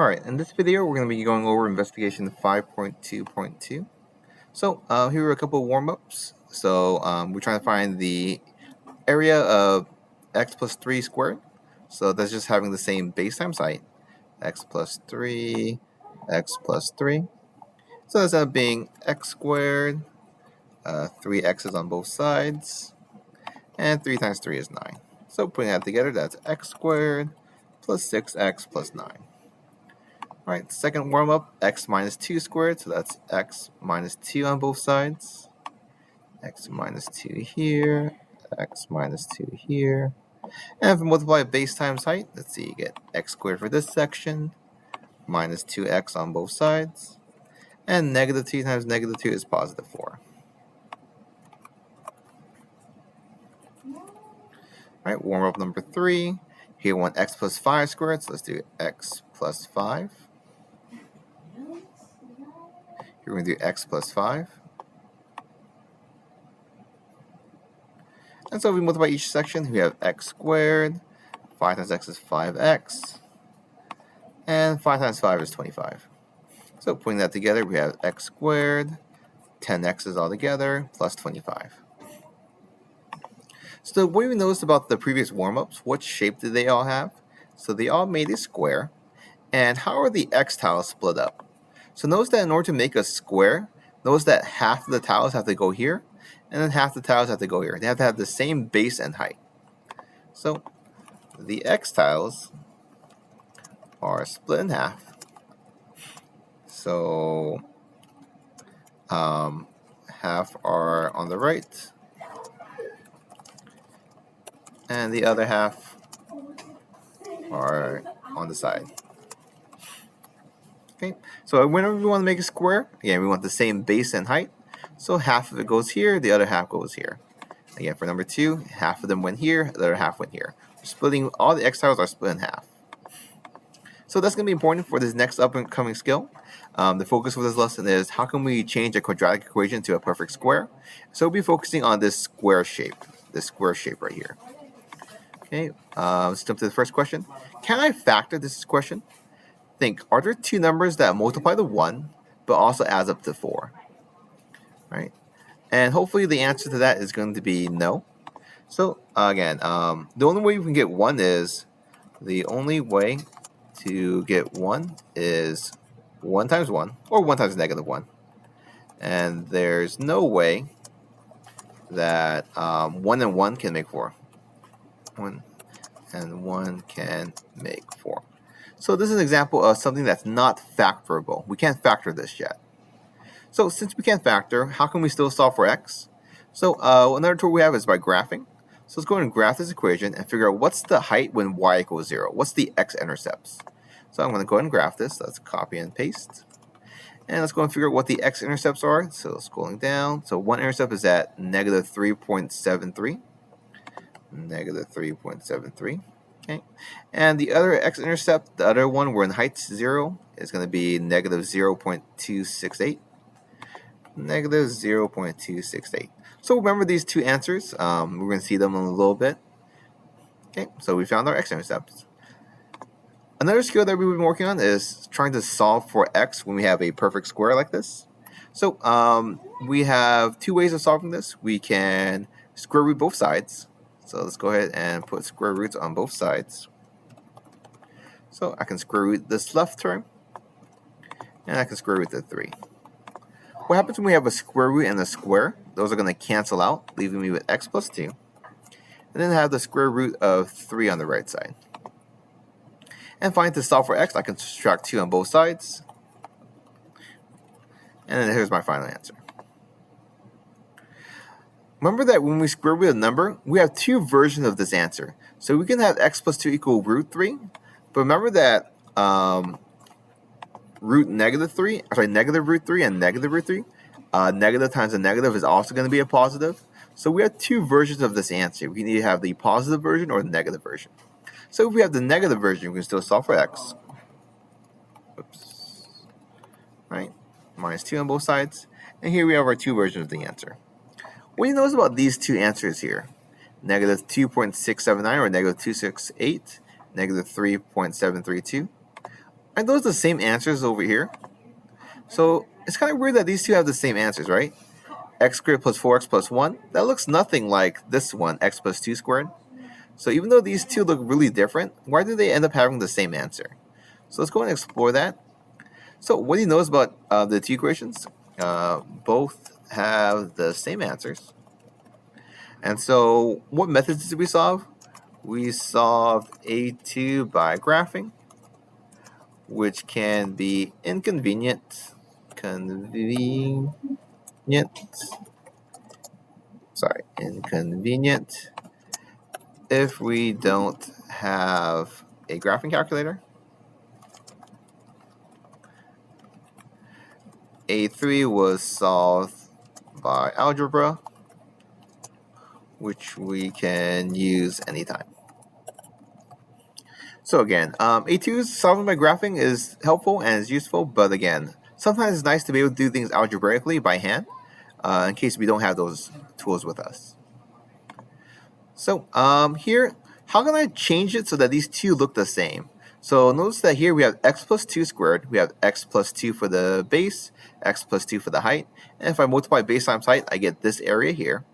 Alright, in this video we're going to be going over investigation 5.2.2. So here are a couple of warm-ups. So we're trying to find the area of x plus 3 squared. So that's just having the same base times height. X plus 3, x plus 3. So that's up being x squared, 3 x's on both sides, and 3 times 3 is 9. So putting that together, that's x squared plus 6x plus 9. Alright, second warm-up, x minus 2 squared, so that's x minus 2 on both sides. X minus 2 here, x minus 2 here. And if we multiply base times height, let's see, you get x squared for this section, minus 2x on both sides. And negative 2 times negative 2 is positive 4. Alright, warm-up number 3. Here we want x plus 5 squared, so let's do x plus 5. Here we're going to do x plus 5. And so if we multiply each section, we have x squared. 5 times x is 5x. And 5 times 5 is 25. So putting that together, we have x squared, 10x's all together, plus 25. So what do we notice about the previous warm-ups? What shape did they all have? So they all made a square. And how are the x tiles split up? So notice that in order to make a square, notice that half of the tiles have to go here, and then half the tiles have to go here. They have to have the same base and height. So the x tiles are split in half. So half are on the right, and the other half are on the side. Okay, so whenever we want to make a square, again, we want the same base and height. So half of it goes here, the other half goes here. Again, for number 2, half of them went here, the other half went here. Splitting, all the x tiles are split in half. So that's going to be important for this next up-and-coming skill. The focus for this lesson is how can we change a quadratic equation to a perfect square. So we'll be focusing on this square shape right here. Okay, let's jump to the first question. Can I factor this question? Think, are there two numbers that multiply to 1 but also adds up to 4? Right? And hopefully the answer to that is going to be no. So again, the only way you can get 1 is, the only way to get 1 is 1 times 1, or 1 times negative 1. And there's no way that 1 and 1 can make 4. 1 and 1 can make 4. So this is an example of something that's not factorable. We can't factor this yet. So since we can't factor, how can we still solve for x? So another tool we have is by graphing. So let's go ahead and graph this equation and figure out what's the height when y equals 0. What's the x-intercepts? So I'm going to go ahead and graph this. Let's copy and paste. And let's go and figure out what the x-intercepts are. So scrolling down. So one intercept is at negative 3.73. Negative 3.73. Okay. And the other x-intercept, the other one where in height's 0, is going to be negative 0.268. Negative 0.268. So remember these two answers. We're going to see them in a little bit. Okay, so we found our x-intercepts. Another skill that we've been working on is trying to solve for x when we have a perfect square like this. So we have two ways of solving this. We can square root both sides. So let's go ahead and put square roots on both sides. So I can square root this left term, and I can square root the 3. What happens when we have a square root and a square? Those are going to cancel out, leaving me with x plus 2. And then I have the square root of 3 on the right side. And finally, to solve for x, I can subtract 2 on both sides. And then here's my final answer. Remember that when we square root a number, we have two versions of this answer. So we can have x plus 2 equal root 3. But remember that negative root 3 and negative root 3, negative times a negative is also going to be a positive. So we have two versions of this answer. We can either have the positive version or the negative version. So if we have the negative version, we can still solve for x. Oops. Right? Minus 2 on both sides. And here we have our two versions of the answer. What do you notice about these two answers here? Negative 2.679 or negative 268, negative 3.732. Are those the same answers over here? So it's kind of weird that these two have the same answers, right? X squared plus 4x plus 1. That looks nothing like this one, x plus 2 squared. So even though these two look really different, why do they end up having the same answer? So let's go and explore that. So what do you notice about the two equations? Both have the same answers. And so what methods did we solve? We solved A2 by graphing, which can be inconvenient. Inconvenient if we don't have a graphing calculator. A3 was solved by algebra, which we can use anytime. So again, A2 solving by graphing is helpful and is useful, but again, sometimes it's nice to be able to do things algebraically by hand, in case we don't have those tools with us. So here, how can I change it so that these two look the same? So notice that here we have x plus 2 squared, we have x plus 2 for the base, x plus 2 for the height, and if I multiply base times height, I get this area here.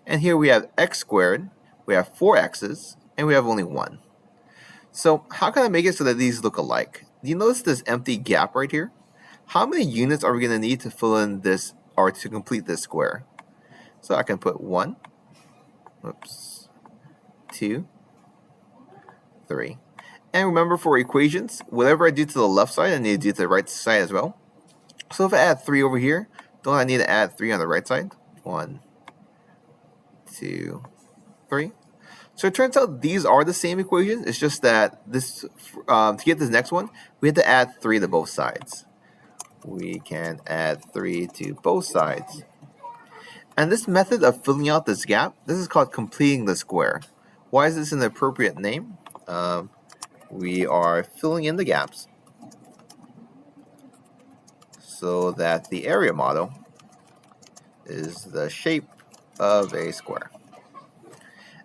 And here we have x squared, we have 4 x's, and we have only 1. So how can I make it so that these look alike? Do you notice this empty gap right here? How many units are we going to need to fill in this, or to complete this square? So I can put 1, 2, 3. And remember, for equations, whatever I do to the left side, I need to do to the right side as well. So if I add 3 over here, don't I need to add 3 on the right side? 1, 2, 3. So it turns out these are the same equation. It's just that this, to get this next one, we have to add 3 to both sides. We can add 3 to both sides. And this method of filling out this gap, this is called completing the square. Why is this an appropriate name? We are filling in the gaps so that the area model is the shape of a square.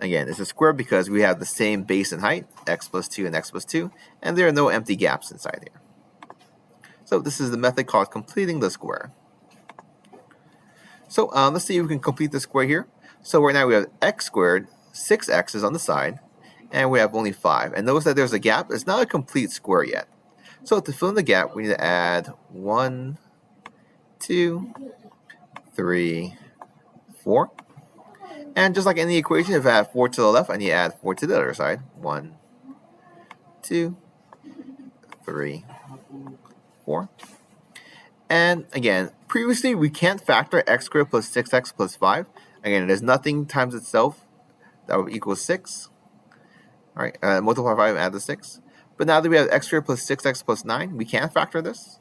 Again, it's a square because we have the same base and height, x plus 2 and x plus 2, and there are no empty gaps inside here. So this is the method called completing the square. So let's see if we can complete the square here. So right now we have x squared, 6 x's on the side, and we have only 5. And notice that there's a gap. It's not a complete square yet. So to fill in the gap, we need to add 1, 2, 3, 4. And just like any equation, if I add 4 to the left, I need to add 4 to the other side. 1, 2, 3, 4. And again, previously we can't factor x squared plus 6x plus 5. Again, there's nothing times itself that would equal 6. All right, multiply 5 and add the 6. But now that we have x squared plus 6x plus 9, we can't factor this.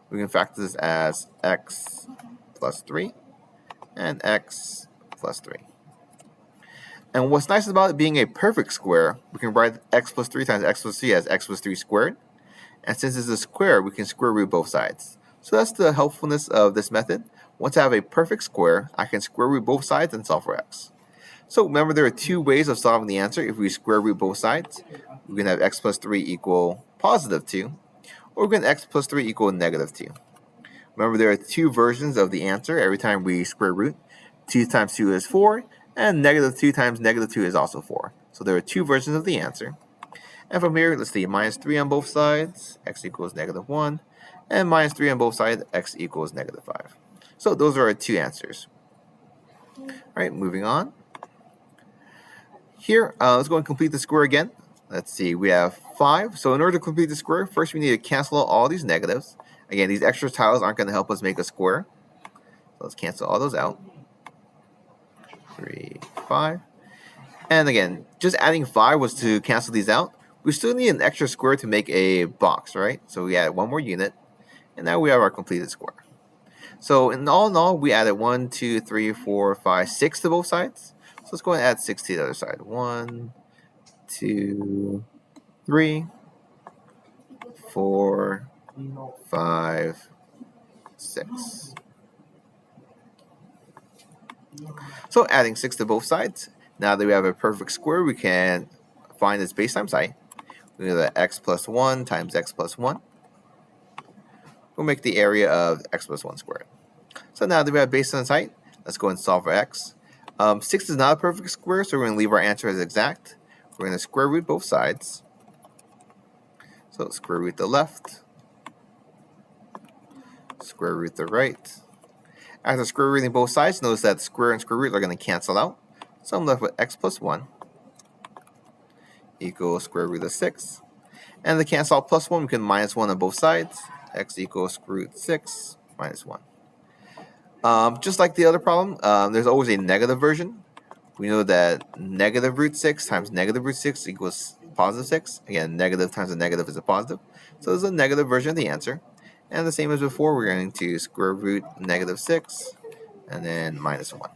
We can factor this as x plus 3 and x plus 3. And what's nice about it being a perfect square, we can write x plus 3 times x plus 3 as x plus 3 squared. And since it's a square, we can square root both sides. So that's the helpfulness of this method. Once I have a perfect square, I can square root both sides and solve for x. So remember, there are 2 ways of solving the answer. If we square root both sides, we can have x plus 3 equal positive 2, or we can have x plus 3 equal negative 2. Remember, there are 2 versions of the answer every time we square root. 2 times 2 is 4, and negative 2 times negative 2 is also 4. So there are 2 versions of the answer. And from here, let's see, minus 3 on both sides, x equals negative 1, and minus 3 on both sides, x equals negative 5. So those are our 2 answers. All right, moving on. Here, let's go and complete the square again. Let's see, we have 5. So in order to complete the square, first we need to cancel out all these negatives. Again, these extra tiles aren't going to help us make a square. So let's cancel all those out. 3, 5. And again, just adding 5 was to cancel these out. We still need an extra square to make a box, right? So we add 1 more unit, and now we have our completed square. So in all, we added 1, 2, 3, 4, 5, 6 to both sides. So let's go and add 6 to the other side. 1, 2, 3, 4, 5, 6. So adding 6 to both sides. Now that we have a perfect square, we can find its base times height. We know that x plus 1 times x plus 1. we'll make the area of x plus 1 squared. So now that we have base times height, let's go and solve for x. 6 is not a perfect square, so we're going to leave our answer as exact. We're going to square root both sides. So square root the left, square root the right. After square rooting both sides, notice that square and square root are going to cancel out. So I'm left with x plus 1 equals square root of 6. And to cancel out plus 1, we can minus 1 on both sides. X equals square root 6 minus 1. Just like the other problem, there's always a negative version. We know that negative root 6 times negative root 6 equals positive 6. Again, negative times a negative is a positive. So there's a negative version of the answer. And the same as before, we're going to square root negative 6 and then minus 1.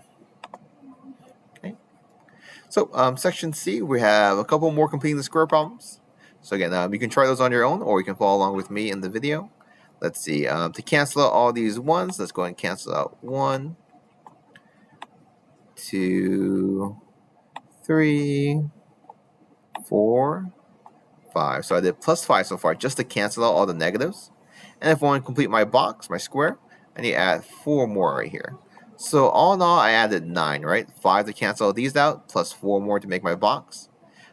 Okay. So section C, we have a couple more completing the square problems. So again, you can try those on your own, or you can follow along with me in the video. Let's see. To cancel out all these ones, let's go and cancel out 1, 2, 3, 4, 5. So I did plus 5 so far just to cancel out all the negatives. And if I want to complete my box, my square, I need to add 4 more right here. So all in all, I added 9, right? 5 to cancel these out, plus 4 more to make my box.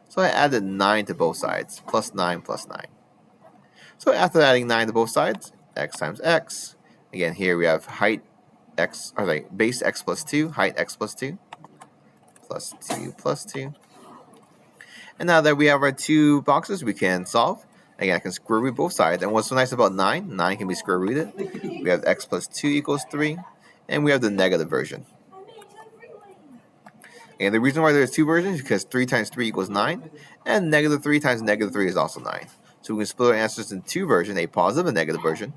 So I added 9 to both sides, plus 9 plus 9. So after adding 9 to both sides, x times x. Again, here we have height x, or like base x plus 2, height x plus 2, plus 2 plus 2. And now that we have our two boxes, we can solve. Again, I can square root both sides. And what's so nice about 9, 9 can be square rooted. We have x plus 2 equals 3. And we have the negative version. And the reason why there's two versions is because 3 times 3 equals 9. And negative 3 times negative 3 is also 9. So we can split our answers in two versions, a positive and negative version.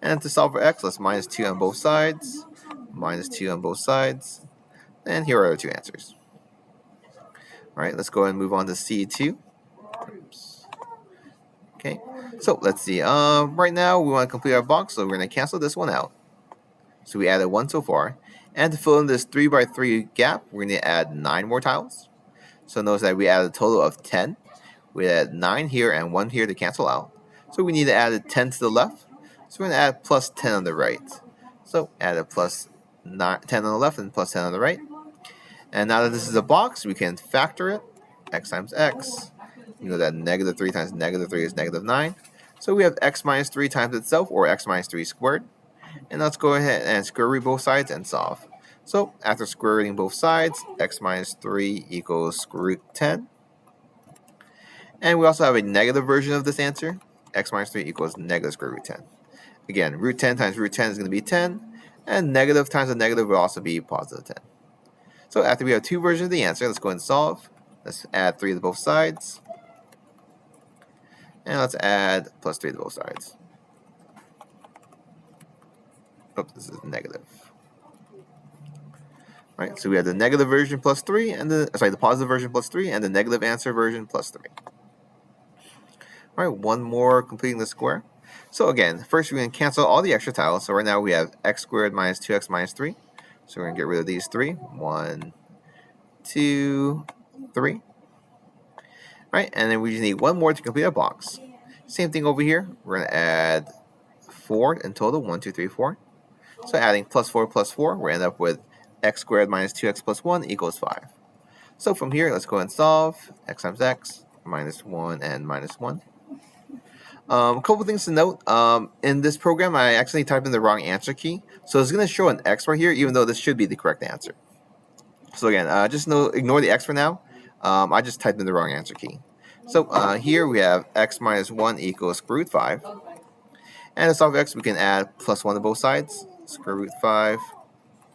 And to solve for x, let's minus 2 on both sides. Minus 2 on both sides. And here are our two answers. All right, let's go ahead and move on to C2. Oops. Okay, so let's see. Right now, we want to complete our box, so we're going to cancel this one out. So we added 1 so far. And to fill in this 3 by 3 gap, we're going to add 9 more tiles. So notice that we added a total of 10. We add 9 here and 1 here to cancel out. So we need to add a 10 to the left. So we're going to add plus 10 on the right. So add a plus 10 on the left and plus 10 on the right. And now that this is a box, we can factor it. X times x. We know that negative 3 times negative 3 is negative 9. So we have x minus 3 times itself, or x minus 3 squared. And let's go ahead and square root both sides and solve. So after square rooting both sides, x minus 3 equals square root 10. And we also have a negative version of this answer. X minus 3 equals negative square root 10. Again, root 10 times root 10 is going to be 10. And negative times a negative will also be positive 10. So after we have two versions of the answer, let's go ahead and solve. Let's add 3 to both sides. And let's add plus 3 to both sides. Oops, this is negative. All right, so we have the negative version plus 3, and the positive version plus 3, and the negative answer version plus 3. All right, one more completing the square. So again, first we're going to cancel all the extra tiles. So right now we have x squared minus 2x minus 3. So we're going to get rid of these 3. 1, 2, 3. All right, and then we just need one more to complete our box. Same thing over here. We're going to add 4 in total. 1, 2, 3, 4. So adding plus 4 plus 4, we're going to end up with x squared minus 2x plus 1 equals 5. So from here, let's go ahead and solve. X times x, minus 1 and minus 1. A couple things to note. In this program, I actually typed in the wrong answer key. So it's going to show an x right here, even though this should be the correct answer. So again, just ignore the x for now. I just typed in the wrong answer key. So here we have x minus 1 equals square root 5. And to solve x, we can add plus 1 to both sides. Square root 5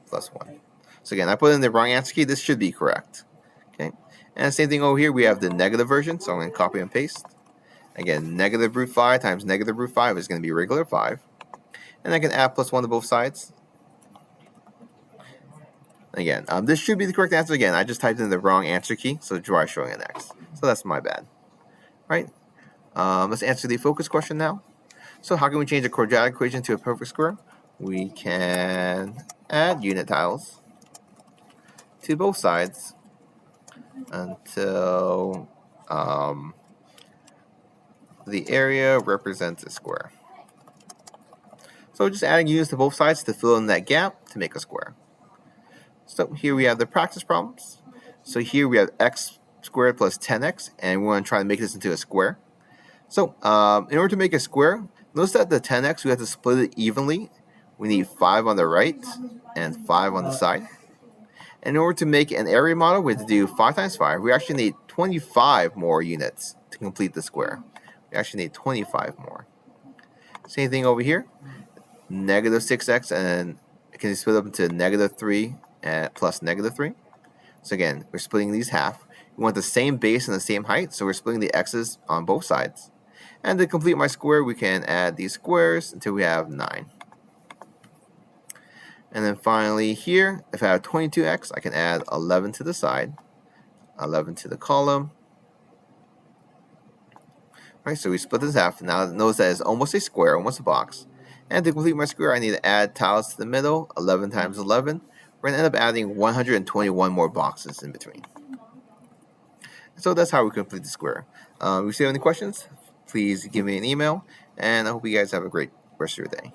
plus 1. So again, I put in the wrong answer key. This should be correct. Okay. And the same thing over here, we have the negative version. So I'm going to copy and paste. Again, negative root 5 times negative root 5 is going to be regular 5. And I can add plus 1 to both sides. Again, this should be the correct answer. Again, I just typed in the wrong answer key, so try showing an x. So that's my bad. Right? Let's answer the focus question now. So how can we change a quadratic equation to a perfect square? We can add unit tiles to both sides until the area represents a square. So just adding units to both sides to fill in that gap to make a square. So here we have the practice problems. So here we have x squared plus 10x, and we want to try to make this into a square. So in order to make a square, notice that the 10x, we have to split it evenly. We need 5 on the right and 5 on the side. And in order to make an area model, we have to do 5 times 5. We actually need 25 more units to complete the square. We actually need 25 more. Same thing over here. Negative 6x, and it can be split up into negative 3 and plus negative 3. So again, we're splitting these half. We want the same base and the same height, so we're splitting the x's on both sides. And to complete my square, we can add these squares until we have 9. And then finally here, if I have 22x, I can add 11 to the side, 11 to the column. Right, so we split this half. Now notice that it's almost a square, almost a box. And to complete my square, I need to add tiles to the middle, 11 times 11. We're going to end up adding 121 more boxes in between. So that's how we complete the square. If you have any questions, please give me an email. And I hope you guys have a great rest of your day.